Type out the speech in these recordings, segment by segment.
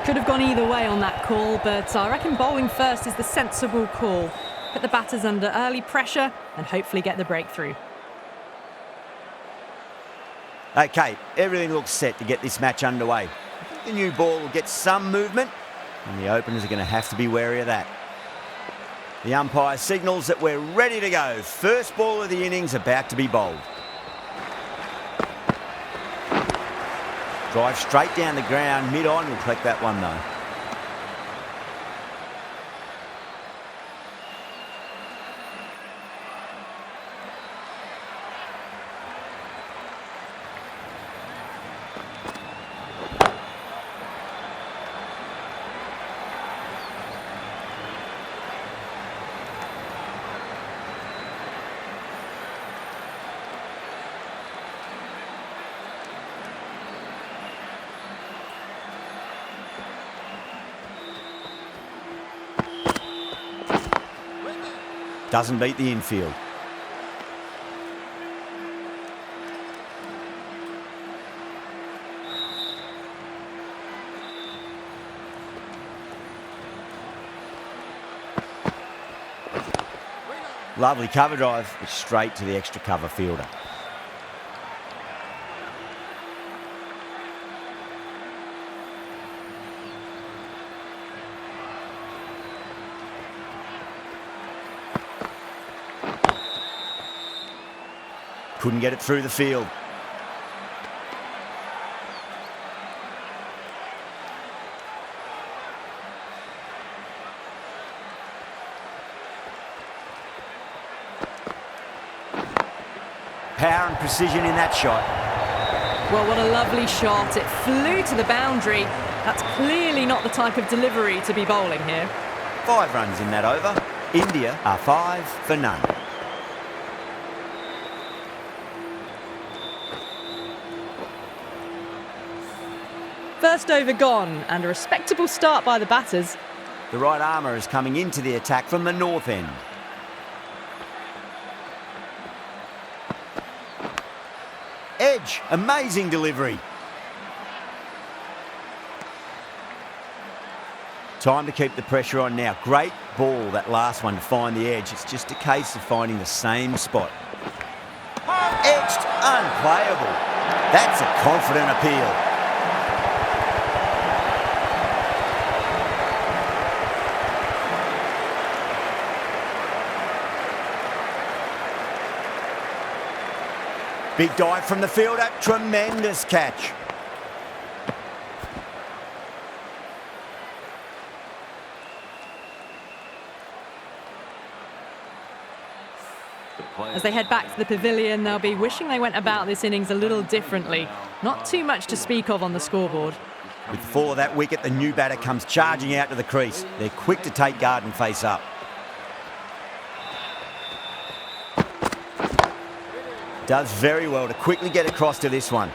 Could have gone either way on that call, but I reckon bowling first is the sensible call. Put the batters under early pressure and hopefully get the breakthrough. OK, everything looks set to get this match underway. I think the new ball will get some movement, and the openers are going to have to be wary of that. The umpire signals that we're ready to go. First ball of the innings about to be bowled. Drive straight down the ground, mid-on, will collect that one though. Doesn't beat the infield. Lovely cover drive, but straight to the extra cover fielder. Couldn't get it through the field. Power and precision in that shot. Well, what a lovely shot. It flew to the boundary. That's clearly not the type of delivery to be bowling here. 5 runs in that over. India are 5 for none. First over gone, and a respectable start by the batters. The right armour is coming into the attack from the north end. Edge, amazing delivery. Time to keep the pressure on now. Great ball, that last one, to find the edge. It's just a case of finding the same spot. Edged, unplayable. That's a confident appeal. Big dive from the fielder, tremendous catch. As they head back to the pavilion, they'll be wishing they went about this innings a little differently. Not too much to speak of on the scoreboard. With the fall of that wicket, the new batter comes charging out to the crease. They're quick to take guard and face up. Does very well to quickly get across to this one.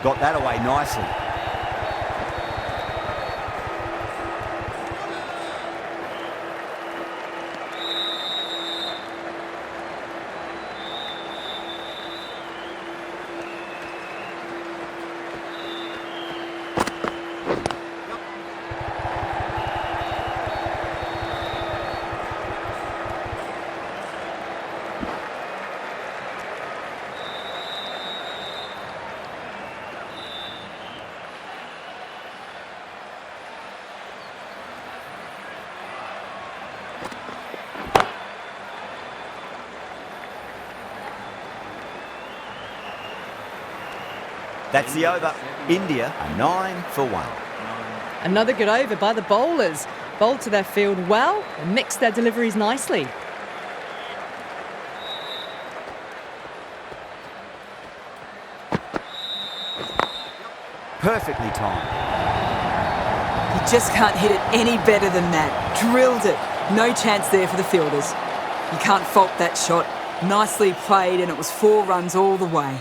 Got that away nicely. That's the over. India are 9 for 1. Another good over by the bowlers. Bowled to their field well and mixed their deliveries nicely. Perfectly timed. You just can't hit it any better than that. Drilled it. No chance there for the fielders. You can't fault that shot. Nicely played, and it was 4 runs all the way.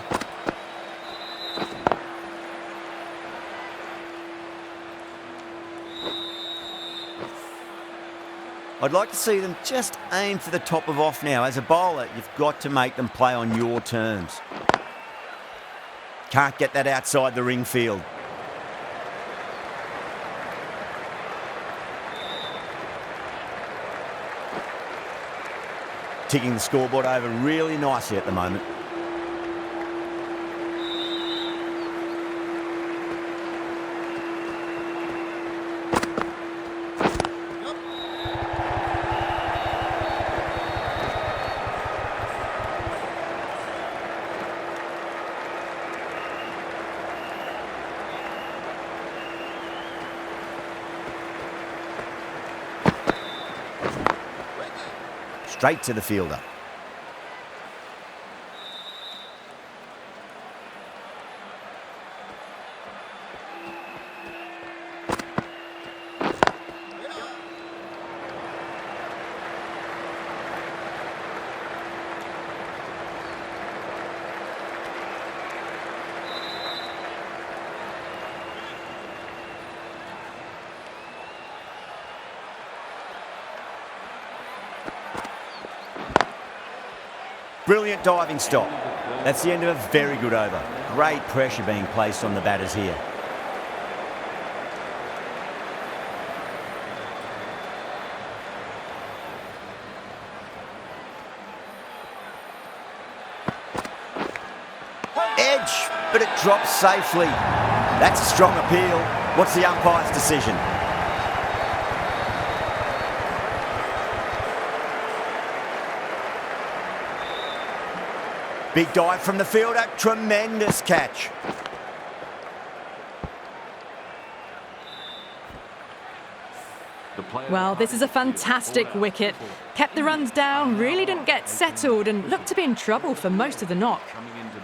I'd like to see them just aim for the top of off now. As a bowler, you've got to make them play on your terms. Can't get that outside the ring field. Ticking the scoreboard over really nicely at the moment. Straight to the fielder. Brilliant diving stop. That's the end of a very good over. Great pressure being placed on the batters here. Edge, but it drops safely. That's a strong appeal. What's the umpire's decision? Big dive from the fielder, tremendous catch. Well, this is a fantastic wicket. Kept the runs down, really didn't get settled and looked to be in trouble for most of the knock.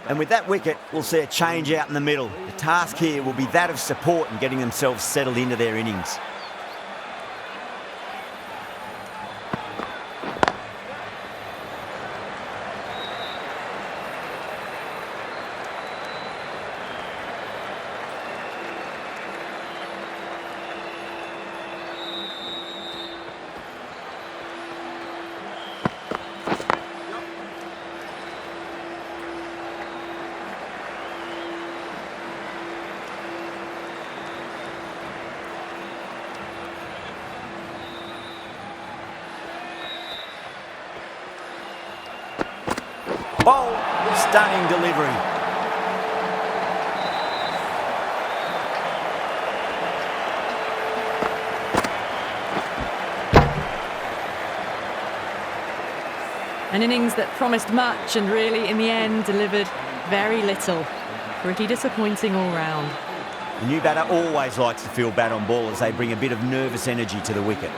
And with that wicket, we'll see a change out in the middle. The task here will be that of support and getting themselves settled into their innings. Bowl, stunning delivery. An innings that promised much and really, in the end, delivered very little. Pretty disappointing all round. The new batter always likes to feel bat on ball as they bring a bit of nervous energy to the wicket.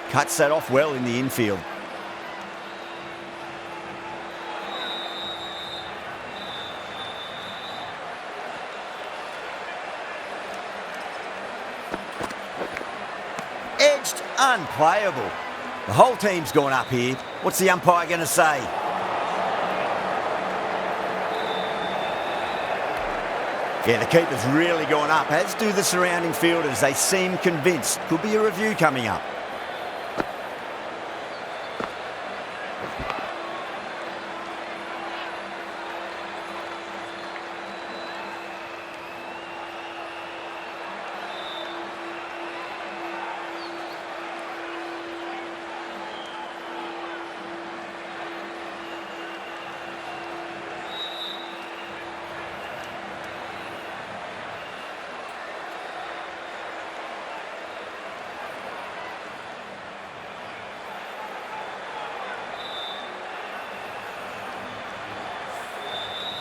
Cuts that off well in the infield. Edged, unplayable. The whole team's gone up here. What's the umpire going to say? Yeah, the keeper's really gone up, as do the surrounding fielders. They seem convinced. Could be a review coming up.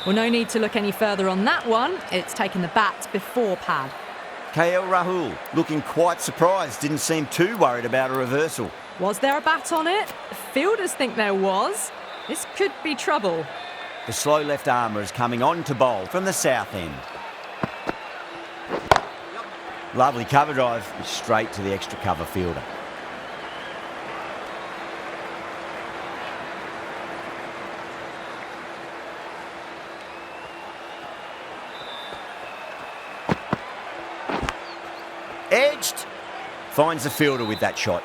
Well, no need to look any further on that one. It's taken the bat before pad. KL Rahul looking quite surprised, didn't seem too worried about a reversal. Was there a bat on it? The fielders think there was. This could be trouble. The slow left armour is coming on to bowl from the south end. Lovely cover drive, straight to the extra cover fielder. Finds the fielder with that shot.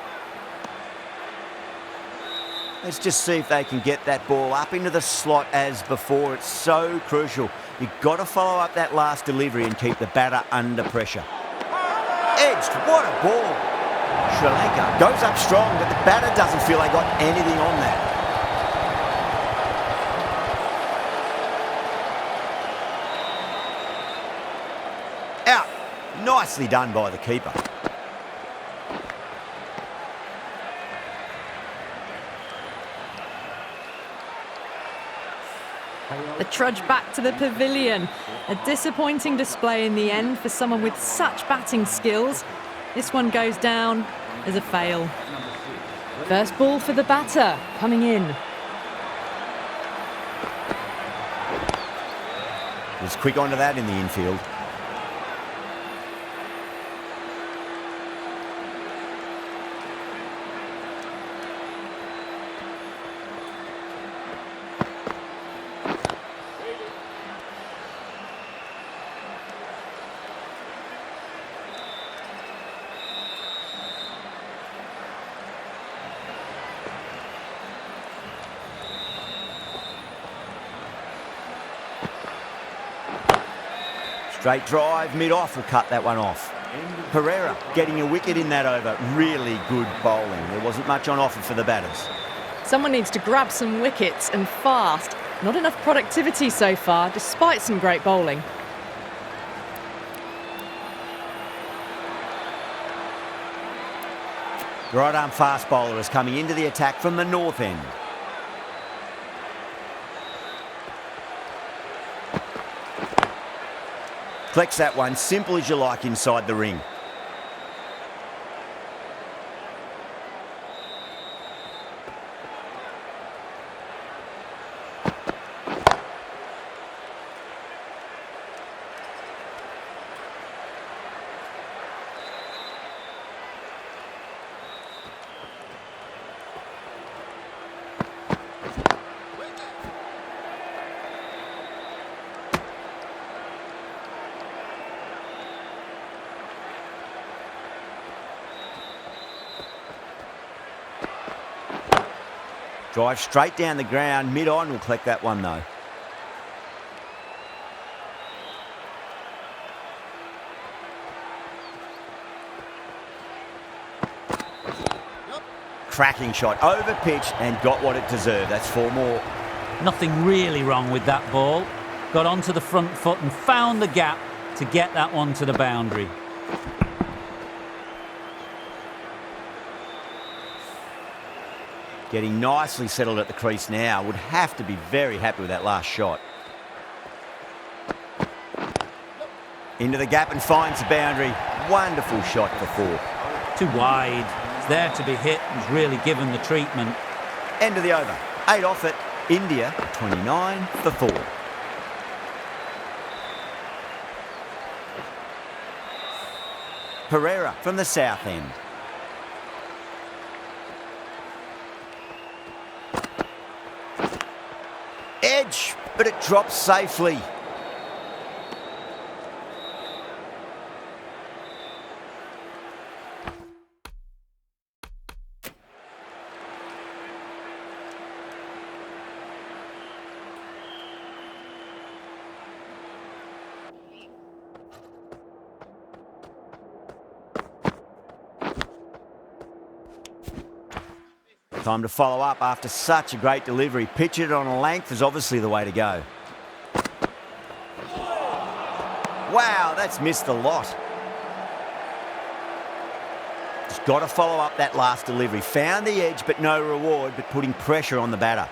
Let's just see if they can get that ball up into the slot as before. It's so crucial. You've got to follow up that last delivery and keep the batter under pressure. Edged, what a ball. Sri Lanka goes up strong, but the batter doesn't feel they got anything on that. Out. Nicely done by the keeper. The trudge back to the pavilion. A disappointing display in the end for someone with such batting skills. This one goes down as a fail. First ball for the batter, coming in. Was quick onto that in the infield. Straight drive, mid-off will cut that one off. Pereira getting a wicket in that over. Really good bowling. There wasn't much on offer for the batters. Someone needs to grab some wickets and fast. Not enough productivity so far, despite some great bowling. Right-arm fast bowler is coming into the attack from the north end. Collects that one, simple as you like, inside the ring. Drive straight down the ground, mid-on will collect that one though. Cracking shot, over pitch and got what it deserved. That's 4 more. Nothing really wrong with that ball. Got onto the front foot and found the gap to get that one to the boundary. Getting nicely settled at the crease now. Would have to be very happy with that last shot. Into the gap and finds the boundary. Wonderful shot for 4. Too wide. It's there to be hit. Was really given the treatment. End of the over. 8 off it. India 29 for 4. Pereira from the south end. Edge, but it drops safely. Time to follow up after such a great delivery. Pitch it on a length is obviously the way to go. Wow, that's missed a lot. Just got to follow up that last delivery. Found the edge, but no reward, but putting pressure on the batter.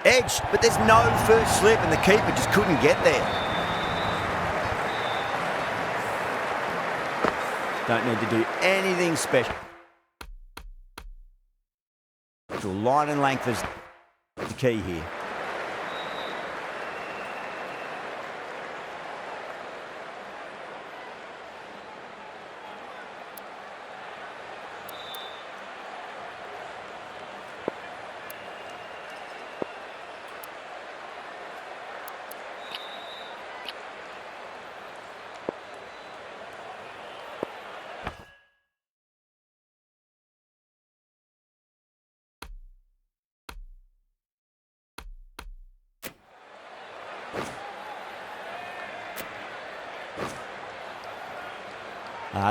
Edge, but there's no first slip and the keeper just couldn't get there. Don't need to do anything special. Line and length is the key here.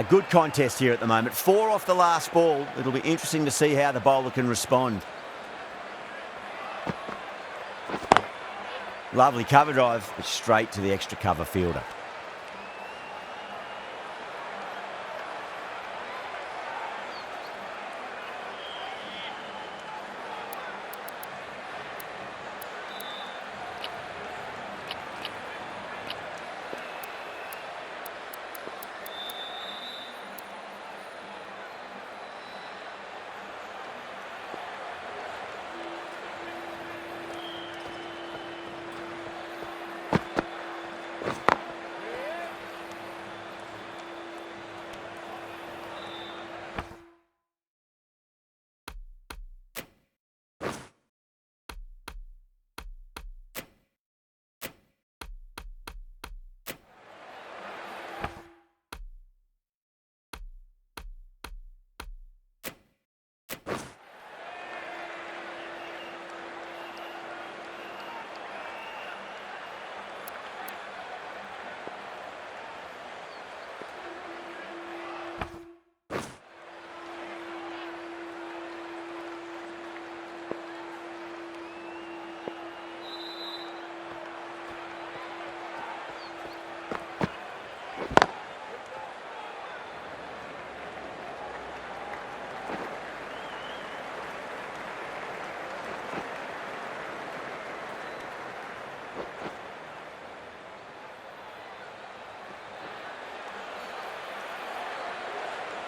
Good contest here at the moment. 4 off the last ball. It'll be interesting to see how the bowler can respond. Lovely cover drive, but straight to the extra cover fielder.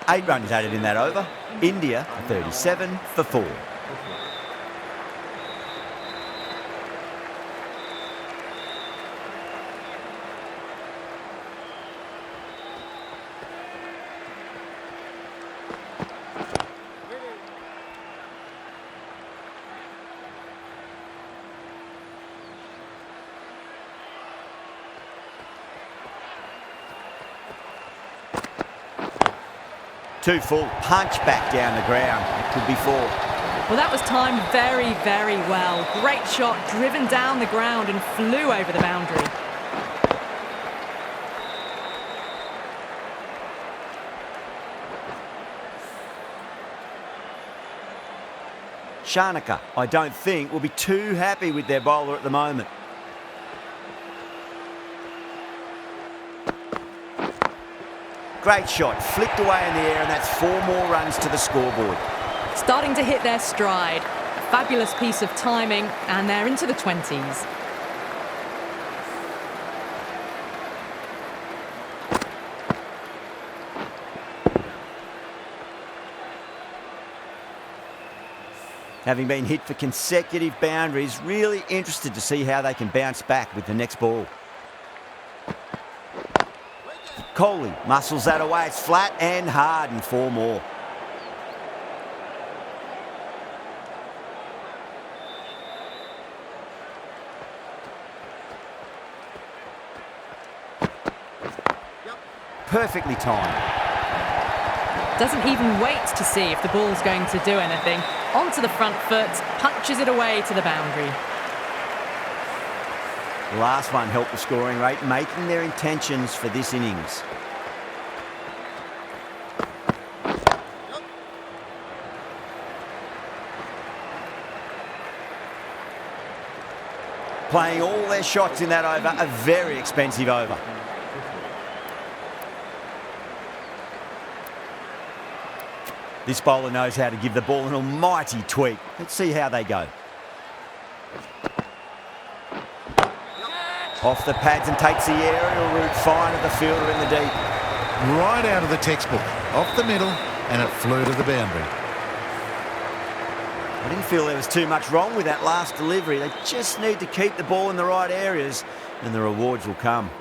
Eight runs added in that over. India 37 for 4. Two full, punch back down the ground. It could be 4. Well, that was timed very, very well. Great shot, driven down the ground and flew over the boundary. Shanaka, I don't think, will be too happy with their bowler at the moment. Great shot, flicked away in the air, and that's 4 more runs to the scoreboard. Starting to hit their stride. A fabulous piece of timing, and they're into the 20s. Having been hit for consecutive boundaries, really interested to see how they can bounce back with the next ball. Kohli muscles that away. It's flat and hard, and 4 more. Perfectly timed. Doesn't even wait to see if the ball's going to do anything. Onto the front foot, punches it away to the boundary. The last one helped the scoring rate, making their intentions for this innings. Playing all their shots in that over, a very expensive over. This bowler knows how to give the ball an almighty tweak. Let's see how they go. Off the pads and takes the aerial route fine at the fielder in the deep. Right out of the textbook, off the middle, and it flew to the boundary. I didn't feel there was too much wrong with that last delivery. They just need to keep the ball in the right areas, and the rewards will come.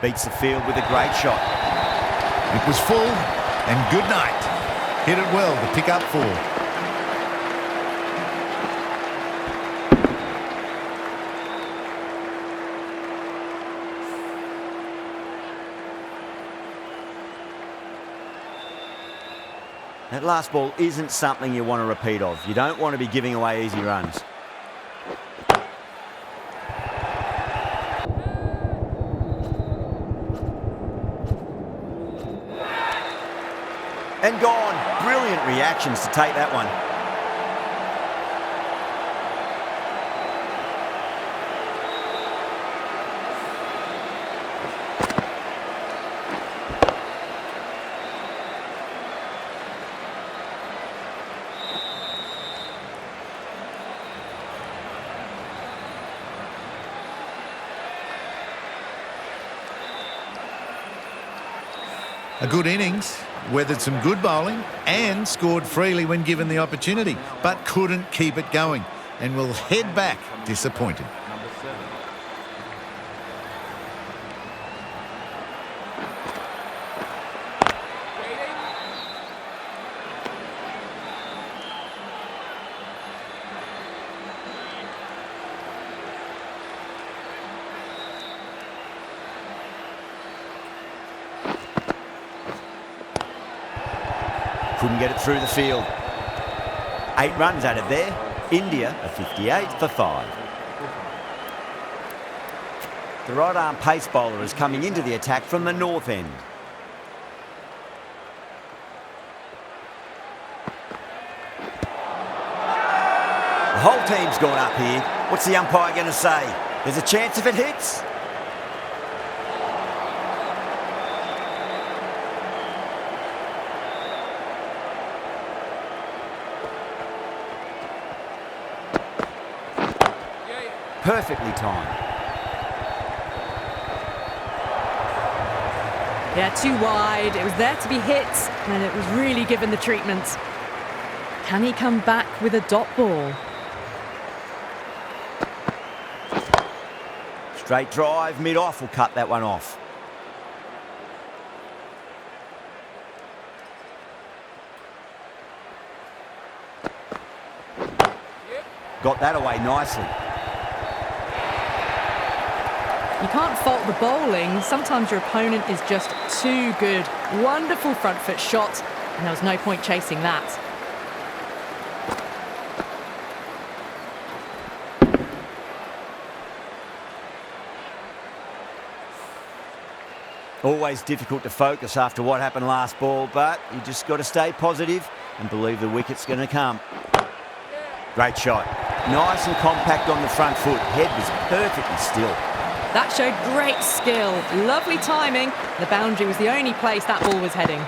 Beats the field with a great shot. It was full, and good night. Hit it well to pick up 4. That last ball isn't something you want to repeat of. You don't want to be giving away easy runs. And gone. Brilliant reactions to take that one. A good innings, weathered some good bowling and scored freely when given the opportunity, but couldn't keep it going and will head back disappointed. Couldn't get it through the field. 8 runs out of there. India are 58 for 5. The right arm pace bowler is coming into the attack from the north end. The whole team's gone up here. What's the umpire going to say? There's a chance if it hits. Perfectly timed. Yeah, too wide. It was there to be hit, and it was really given the treatment. Can he come back with a dot ball? Straight drive, mid-off will cut that one off. Got that away nicely. You can't fault the bowling. Sometimes your opponent is just too good. Wonderful front foot shot, and there was no point chasing that. Always difficult to focus after what happened last ball, but you just got to stay positive and believe the wicket's going to come. Great shot. Nice and compact on the front foot. Head was perfectly still. That showed great skill. Lovely timing. The boundary was the only place that ball was heading.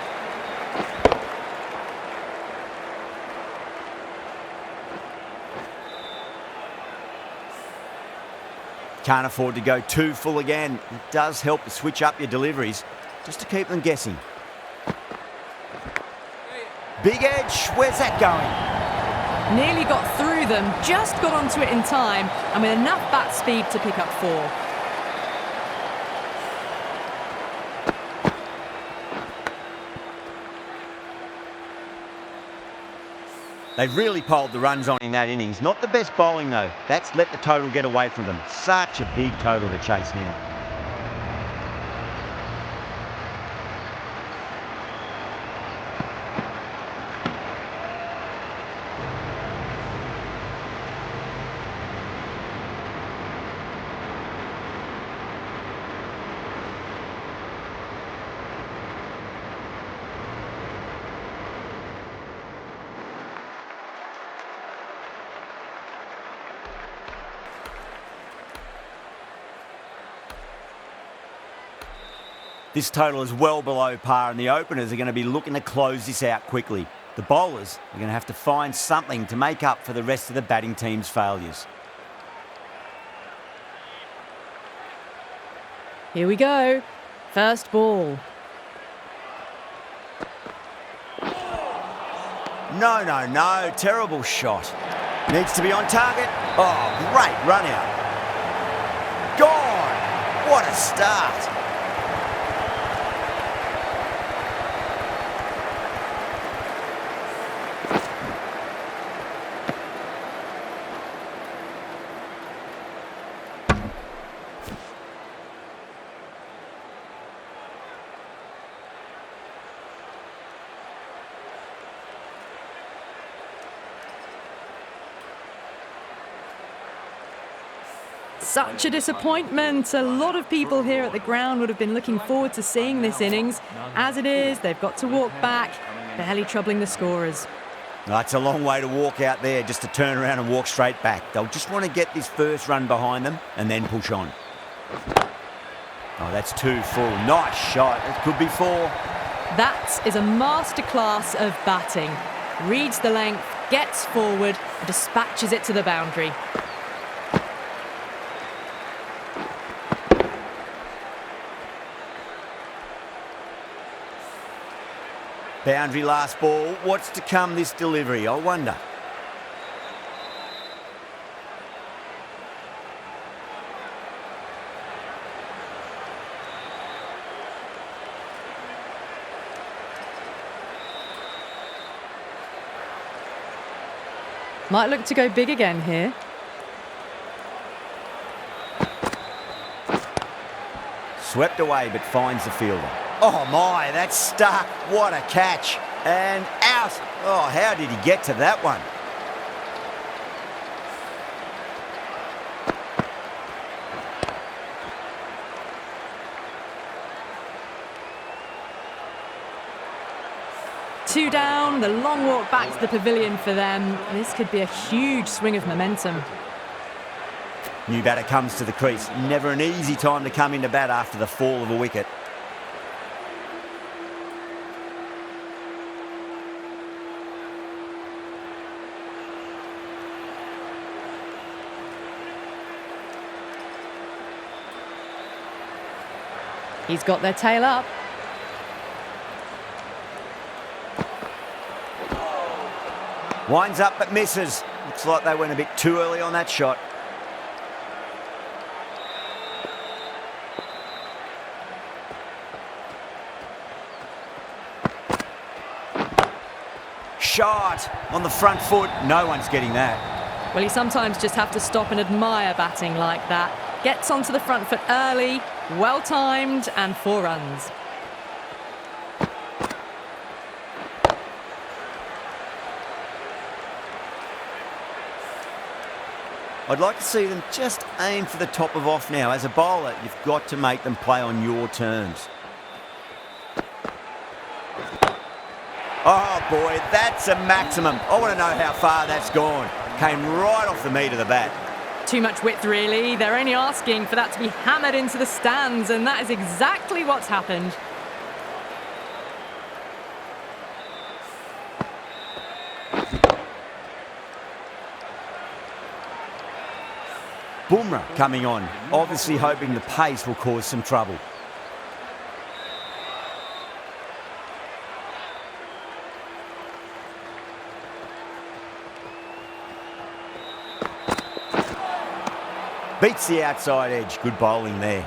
Can't afford to go too full again. It does help to switch up your deliveries just to keep them guessing. Big edge. Where's that going? Nearly got through them, just got onto it in time, and with enough bat speed to pick up 4. They've really piled the runs on in that innings. Not the best bowling, though. That's let the total get away from them. Such a big total to chase now. This total is well below par, and the openers are going to be looking to close this out quickly. The bowlers are going to have to find something to make up for the rest of the batting team's failures. Here we go. First ball. No. Terrible shot. Needs to be on target. Oh, great run out. Gone. What a start. Such a disappointment. A lot of people here at the ground would have been looking forward to seeing this innings. As it is, they've got to walk back, barely troubling the scorers. It's a long way to walk out there just to turn around and walk straight back. They'll just want to get this first run behind them and then push on. Oh, that's 2 full. Nice shot. It could be 4. That is a masterclass of batting. Reads the length, gets forward, and dispatches it to the boundary. Boundary last ball. What's to come this delivery, I wonder? Might look to go big again here. Swept away but finds the fielder. Oh my, that's stuck. What a catch. And out. Oh, how did he get to that one? Two down, the long walk back to the pavilion for them. This could be a huge swing of momentum. New batter comes to the crease. Never an easy time to come into bat after the fall of a wicket. He's got their tail up. Winds up but misses. Looks like they went a bit too early on that shot. Shot on the front foot. No one's getting that. Well, you sometimes just have to stop and admire batting like that. Gets onto the front foot early, well timed, and 4 runs. I'd like to see them just aim for the top of off now. As a bowler, you've got to make them play on your terms. Oh boy, that's a maximum. I want to know how far that's gone. Came right off the meat of the bat. Too much width, really. They're only asking for that to be hammered into the stands, and that is exactly what's happened. Bumrah coming on, obviously hoping the pace will cause some trouble. Beats the outside edge. Good bowling there.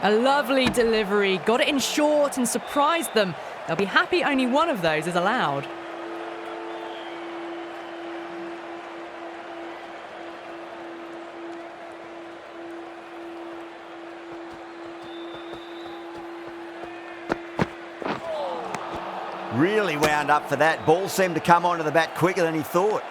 A lovely delivery. Got it in short and surprised them. They'll be happy only one of those is allowed. Really wound up for that. Ball seemed to come onto the bat quicker than he thought.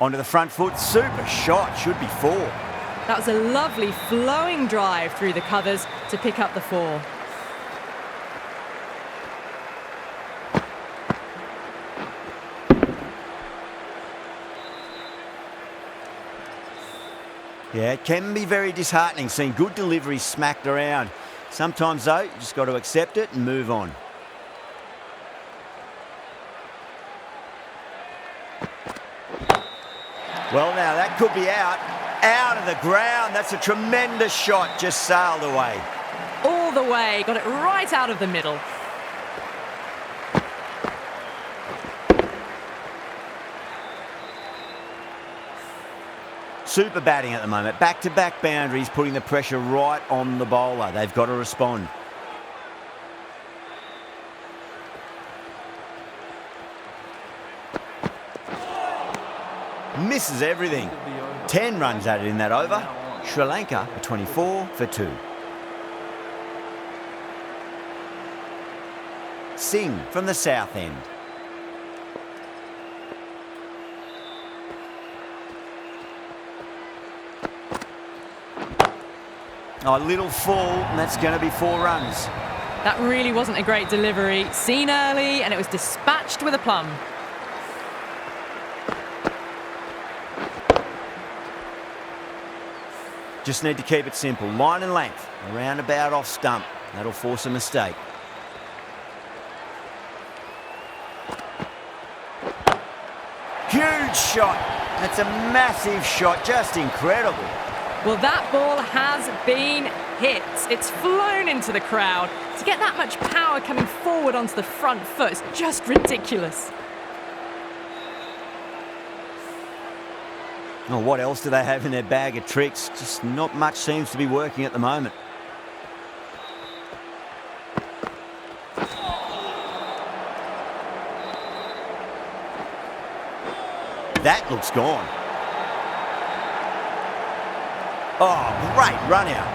Onto the front foot. Super shot. Should be 4. That was a lovely flowing drive through the covers to pick up the 4. Yeah, it can be very disheartening seeing good deliveries smacked around. Sometimes, though, you just got to accept it and move on. Well, now, that could be out. Out of the ground. That's a tremendous shot. Just sailed away. All the way. Got it right out of the middle. Super batting at the moment. Back-to-back boundaries, putting the pressure right on the bowler. They've got to respond. Misses everything. 10 runs added in that over. Sri Lanka are 24 for 2. Singh from the south end. Oh, a little fall, and that's going to be 4 runs. That really wasn't a great delivery. Seen early, and it was dispatched with a plum. Just need to keep it simple. Line and length, around about off stump. That'll force a mistake. Huge shot. That's a massive shot, just incredible. Well, that ball has been hit. It's flown into the crowd. To get that much power coming forward onto the front foot is just ridiculous. Oh, what else do they have in their bag of tricks? Just not much seems to be working at the moment. That looks gone. Oh, great run out.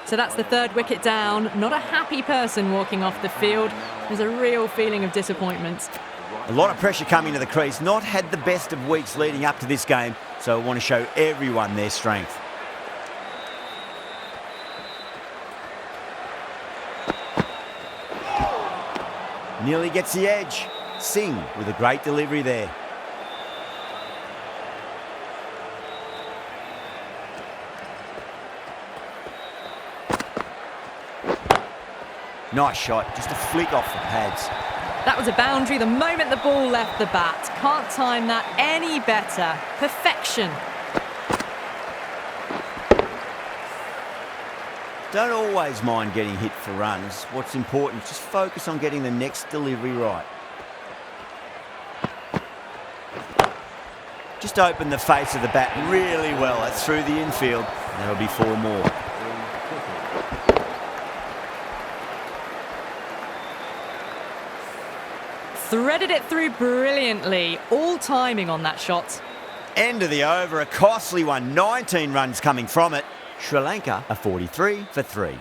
So that's the 3rd wicket down. Not a happy person walking off the field. There's a real feeling of disappointment. A lot of pressure coming to the crease. Not had the best of weeks leading up to this game, so I want to show everyone their strength. Nearly gets the edge. Singh with a great delivery there. Nice shot, just a flick off the pads. That was a boundary the moment the ball left the bat. Can't time that any better. Perfection. Don't always mind getting hit for runs. What's important is just focus on getting the next delivery right. Just open the face of the bat really well. That's through the infield. That'll be 4 more. Threaded it through brilliantly. All timing on that shot. End of the over, a costly one. 19 runs coming from it. Sri Lanka are 43 for 3.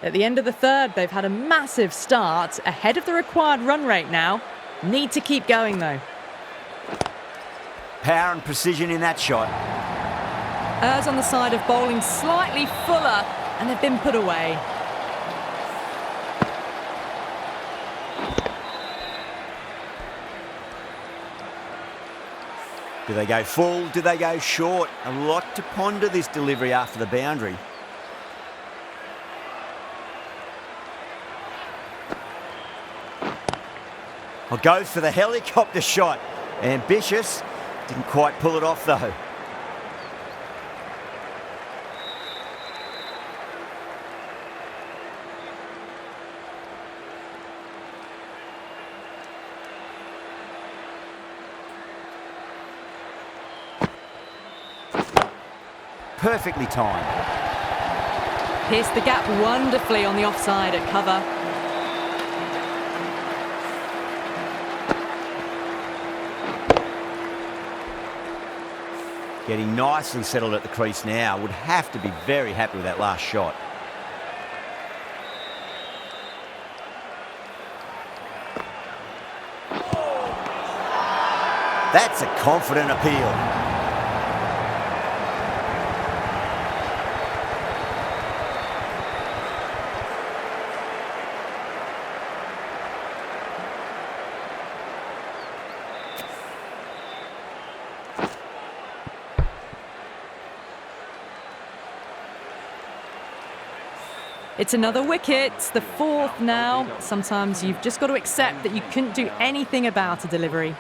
At the end of the 3rd, they've had a massive start, ahead of the required run rate now. Need to keep going though. Power and precision in that shot. Errs on the side of bowling slightly fuller, and they've been put away. Do they go full? Do they go short? A lot to ponder this delivery after the boundary. I'll go for the helicopter shot. Ambitious. Didn't quite pull it off though. Perfectly timed. Pierced the gap wonderfully on the offside at cover. Getting nicely settled at the crease now. Would have to be very happy with that last shot. That's a confident appeal. It's another wicket, the 4th now. Sometimes you've just got to accept that you couldn't do anything about a delivery.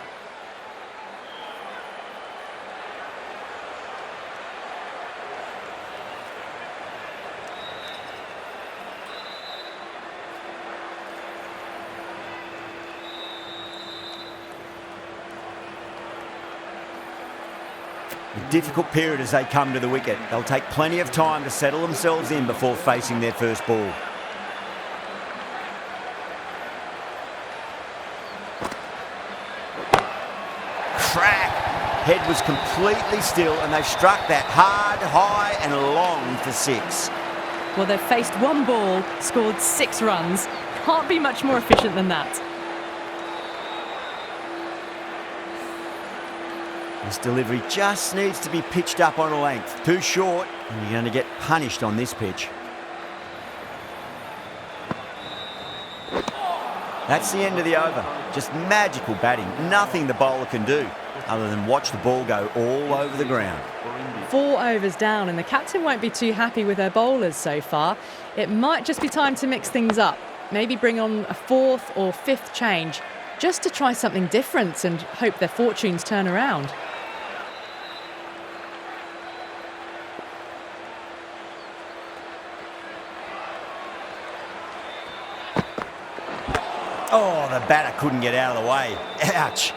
A difficult period as they come to the wicket. They'll take plenty of time to settle themselves in before facing their first ball. Crack! Head was completely still and they've struck that hard, high and long for 6. Well, they've faced one ball, scored 6 runs. Can't be much more efficient than that. This delivery just needs to be pitched up on a length. Too short, and you're going to get punished on this pitch. That's the end of the over. Just magical batting. Nothing the bowler can do other than watch the ball go all over the ground. 4 overs down, and the captain won't be too happy with her bowlers so far. It might just be time to mix things up. Maybe bring on a 4th or 5th change, just to try something different and hope their fortunes turn around. Oh, the batter couldn't get out of the way. Ouch.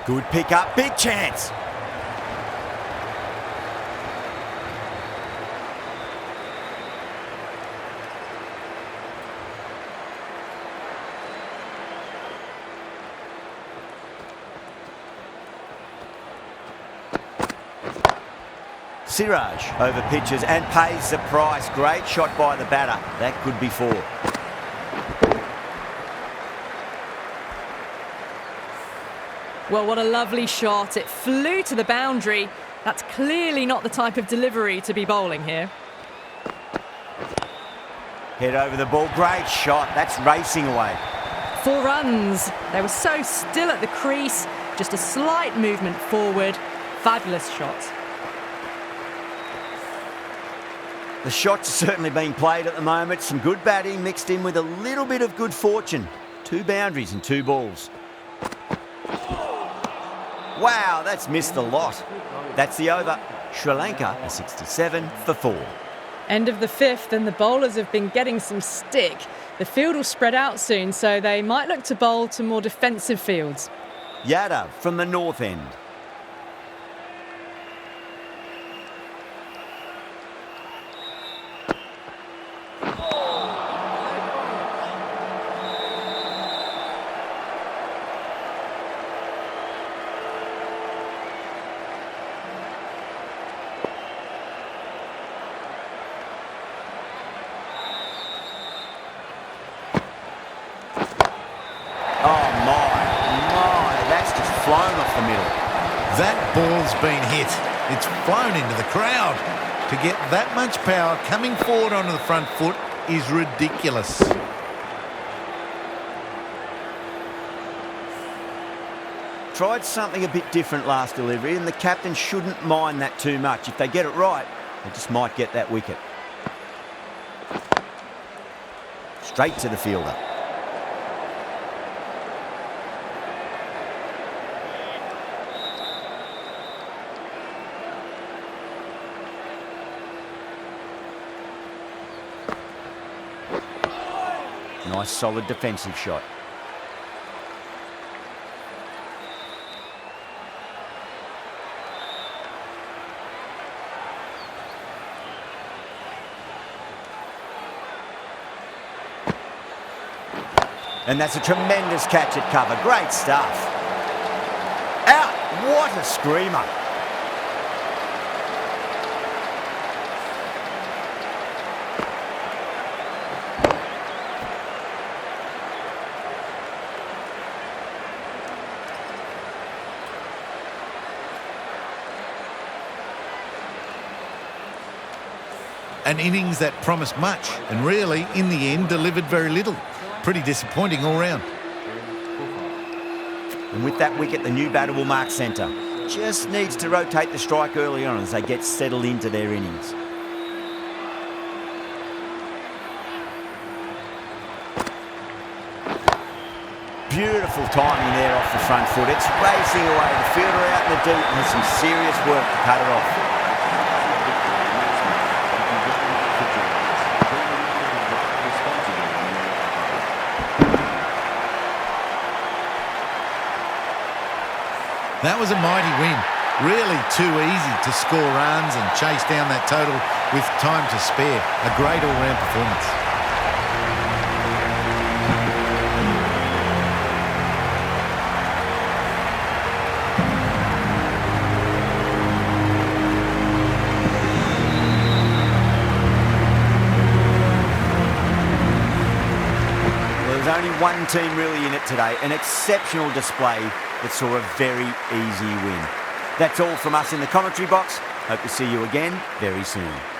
Good pick up, big chance. Siraj over pitches and pays the price. Great shot by the batter. That could be 4. Well, what a lovely shot. It flew to the boundary. That's clearly not the type of delivery to be bowling here. Head over the ball. Great shot. That's racing away. 4 runs. They were so still at the crease. Just a slight movement forward. Fabulous shot. The shots are certainly being played at the moment. Some good batting mixed in with a little bit of good fortune. 2 boundaries and 2 balls. Wow, that's missed the lot. That's the over. Sri Lanka are 67 for 4. End of the 5th, and the bowlers have been getting some stick. The field will spread out soon, so they might look to bowl to more defensive fields. Yadav from the north end. Flown off the middle. That ball's been hit. It's flown into the crowd. To get that much power coming forward onto the front foot is ridiculous. Tried something a bit different last delivery, and the captain shouldn't mind that too much. If they get it right, they just might get that wicket. Straight to the fielder. Nice solid defensive shot. And that's a tremendous catch at cover. Great stuff. Out! What a screamer. An innings that promised much and really, in the end, delivered very little. Pretty disappointing all round. And with that wicket, the new batter will mark centre. Just needs to rotate the strike early on as they get settled into their innings. Beautiful timing there off the front foot. It's racing away. The fielder out in the deep and has some serious work to cut it off. That was a mighty win. Really too easy to score runs and chase down that total with time to spare. A great all-round performance. There's only one team really in it today, an exceptional display that saw a very easy win. That's all from us in the commentary box. Hope to see you again very soon.